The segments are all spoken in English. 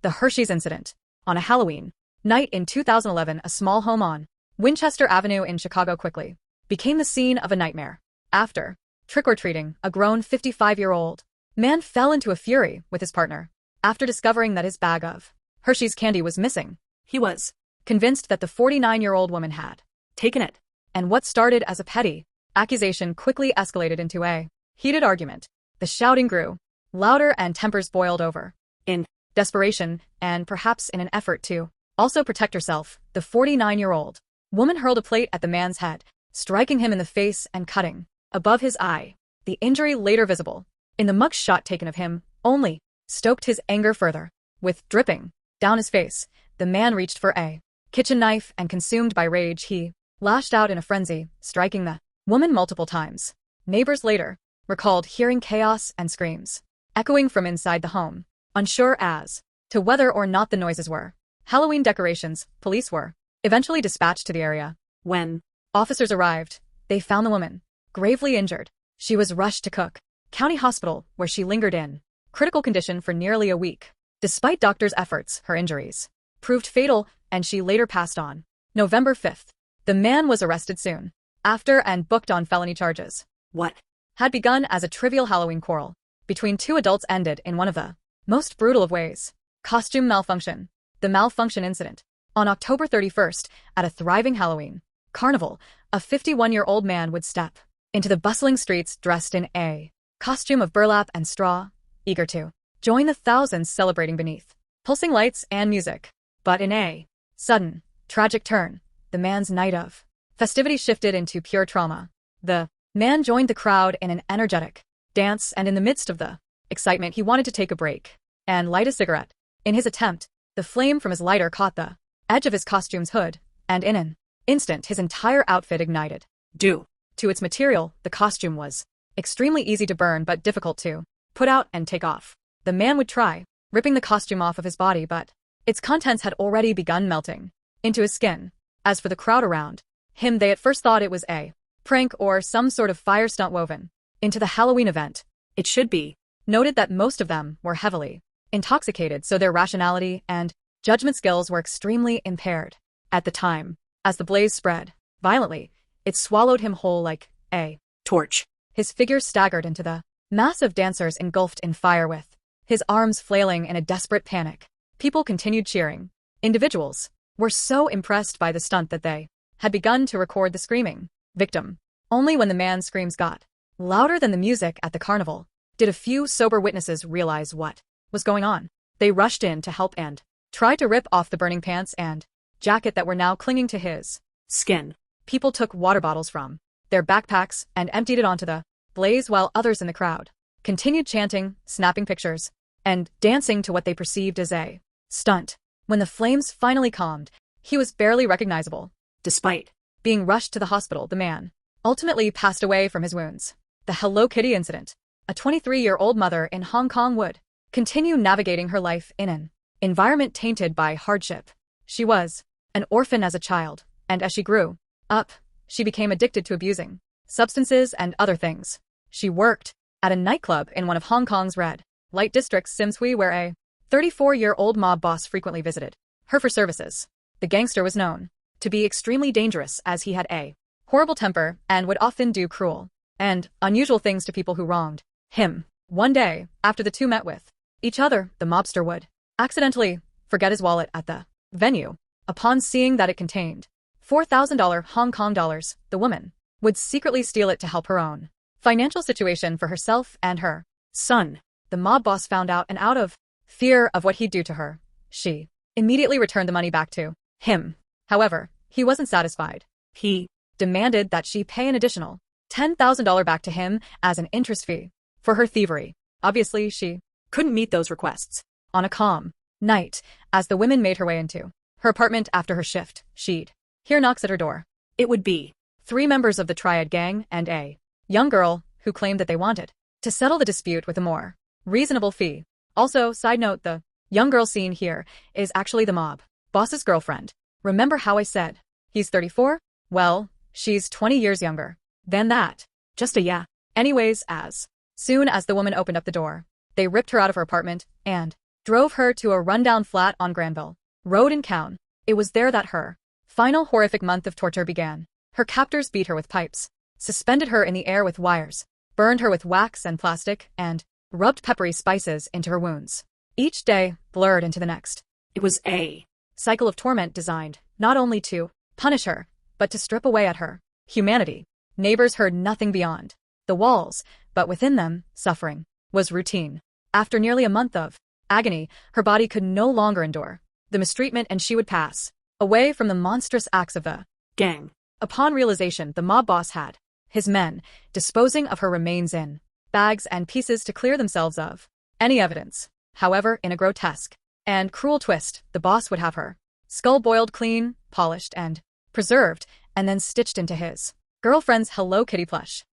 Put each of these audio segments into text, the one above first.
The Hershey's incident. On a Halloween night in 2011, a small home on Winchester Avenue in Chicago quickly became the scene of a nightmare. After trick-or-treating, a grown 55-year-old man fell into a fury with his partner after discovering that his bag of Hershey's candy was missing. He was convinced that the 49-year-old woman had taken it, and what started as a petty accusation quickly escalated into a heated argument. The shouting grew louder and tempers boiled over. In desperation, and perhaps in an effort to also protect herself, the 49-year-old woman hurled a plate at the man's head, striking him in the face and cutting above his eye. The injury, later visible in the mug shot taken of him, only stoked his anger further. With dripping down his face, the man reached for a kitchen knife, and consumed by rage, he lashed out in a frenzy, striking the woman multiple times. Neighbors later recalled hearing chaos and screams echoing from inside the home. Unsure as to whether or not the noises were Halloween decorations, police were eventually dispatched to the area. When officers arrived, they found the woman gravely injured. She was rushed to Cook County Hospital, where she lingered in critical condition for nearly a week. Despite doctors' efforts, her injuries proved fatal, and she later passed on. November 5th. The man was arrested soon after and booked on felony charges. What had begun as a trivial Halloween quarrel between two adults ended in one of the most brutal of ways. Costume malfunction. The malfunction incident. On October 31st, at a thriving Halloween carnival, a 51-year-old man would step into the bustling streets dressed in a costume of burlap and straw, eager to join the thousands celebrating beneath pulsing lights and music. But in a sudden, tragic turn, the man's night of festivity shifted into pure trauma. The man joined the crowd in an energetic dance, and in the midst of the excitement, he wanted to take a break and light a cigarette. In his attempt, the flame from his lighter caught the edge of his costume's hood, and in an instant his entire outfit ignited. Due to its material, the costume was extremely easy to burn but difficult to put out and take off. The man would try ripping the costume off of his body, but its contents had already begun melting into his skin. As for the crowd around him, they at first thought it was a prank or some sort of fire stunt woven into the Halloween event. It should be noted that most of them were heavily intoxicated, so their rationality and judgment skills were extremely impaired. At the time, as the blaze spread violently, it swallowed him whole like a torch. His figure staggered into the mass of dancers engulfed in fire, with his arms flailing in a desperate panic. People continued cheering. Individuals were so impressed by the stunt that they had begun to record the screaming victim. Only when the man's screams got louder than the music at the carnival did a few sober witnesses realize what was going on. They rushed in to help and tried to rip off the burning pants and jacket that were now clinging to his skin. People took water bottles from their backpacks and emptied it onto the blaze, while others in the crowd continued chanting, snapping pictures, and dancing to what they perceived as a stunt. When the flames finally calmed, he was barely recognizable. Despite being rushed to the hospital, the man ultimately passed away from his wounds. The Hello Kitty incident. A 23-year-old mother in Hong Kong would continue navigating her life in an environment tainted by hardship. She was an orphan as a child, and as she grew up, she became addicted to abusing substances and other things. She worked at a nightclub in one of Hong Kong's red light districts, Sim Tsui, where a 34-year-old mob boss frequently visited her for services. The gangster was known to be extremely dangerous, as he had a horrible temper and would often do cruel and unusual things to people who wronged him. One day, after the two met with each other, the mobster would accidentally forget his wallet at the venue. Upon seeing that it contained $4,000 Hong Kong dollars, the woman would secretly steal it to help her own financial situation for herself and her son. The mob boss found out, and out of fear of what he'd do to her, she immediately returned the money back to him. However, he wasn't satisfied. He demanded that she pay an additional $10,000 back to him as an interest fee for her thievery. Obviously, she couldn't meet those requests. On a calm night, as the woman made her way into her apartment after her shift, she'd hear knocks at her door. It would be 3 members of the Triad gang and a young girl who claimed that they wanted to settle the dispute with a more reasonable fee. Also, side note, the young girl seen here is actually the mob boss's girlfriend. Remember how I said he's 34? Well, she's 20 years younger than that. Just a yeah. Anyways, as soon as the woman opened up the door, they ripped her out of her apartment and drove her to a rundown flat on Granville Road in Cown. It was there that her final horrific month of torture began. Her captors beat her with pipes, suspended her in the air with wires, burned her with wax and plastic, and rubbed peppery spices into her wounds. Each day blurred into the next. It was a cycle of torment designed not only to punish her, but to strip away at her humanity. Neighbors heard nothing beyond the walls, but within them, suffering was routine. After nearly a month of agony, her body could no longer endure the mistreatment, and she would pass away from the monstrous acts of the gang. Upon realization, the mob boss had his men disposing of her remains in bags and pieces to clear themselves of any evidence. However, in a grotesque and cruel twist, the boss would have her skull boiled clean, polished, and preserved, and then stitched into his girlfriend's Hello Kitty plush.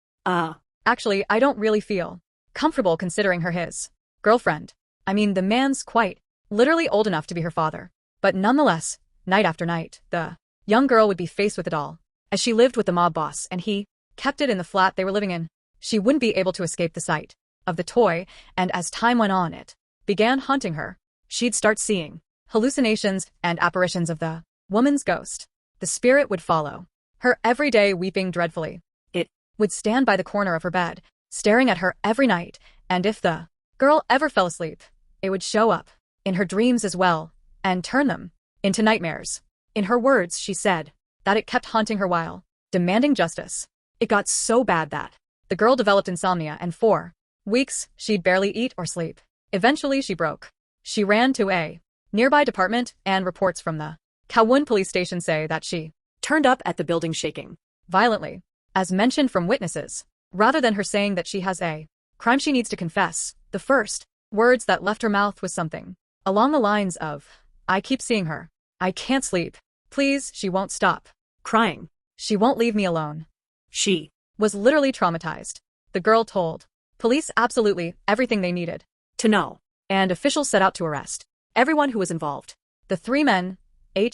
Actually, I don't really feel comfortable considering her his girlfriend. I mean, the man's quite literally old enough to be her father. But nonetheless, night after night, the young girl would be faced with it all. As she lived with the mob boss and he kept it in the flat they were living in, she wouldn't be able to escape the sight of the toy, and as time went on, it began haunting her. She'd start seeing hallucinations and apparitions of the woman's ghost. The spirit would follow her every day, weeping dreadfully. It would stand by the corner of her bed, staring at her every night, and if the girl ever fell asleep, it would show up in her dreams as well, and turn them into nightmares. In her words, she said that it kept haunting her while demanding justice. It got so bad that the girl developed insomnia, and for weeks, she'd barely eat or sleep. Eventually, she broke. She ran to a nearby department, and reports from the Kowloon police station say that she turned up at the building shaking violently, as mentioned from witnesses. Rather than her saying that she has a crime she needs to confess, the first words that left her mouth was something along the lines of, "I keep seeing her. I can't sleep. Please, she won't stop crying. She won't leave me alone." She was literally traumatized. The girl told police absolutely everything they needed to know, and officials set out to arrest everyone who was involved. The three men,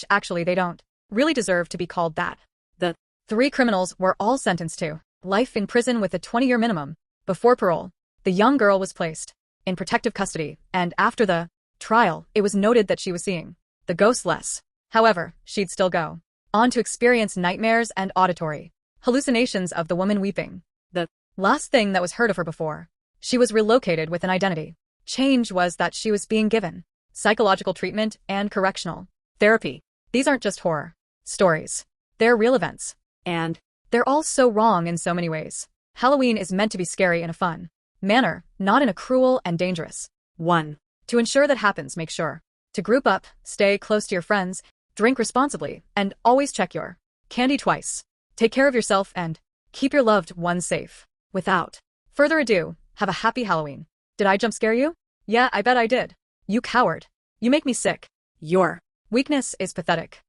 actually they don't really deserve to be called that. The three criminals were all sentenced to life in prison with a 20-year minimum. Before parole, the young girl was placed in protective custody, and after the trial, it was noted that she was seeing the ghost less. However, she'd still go on to experience nightmares and auditory hallucinations of the woman weeping. The last thing that was heard of her before she was relocated with an identity change was that she was being given psychological treatment and correctional therapy. These aren't just horror stories. They're real events. And they're all so wrong in so many ways. Halloween is meant to be scary in a fun manner, not in a cruel and dangerous one. To ensure that happens, make sure to group up, stay close to your friends, drink responsibly, and always check your candy twice. Take care of yourself and keep your loved ones safe. Without further ado, have a happy Halloween. Did I jump scare you? Yeah, I bet I did. You coward. You make me sick. Your weakness is pathetic.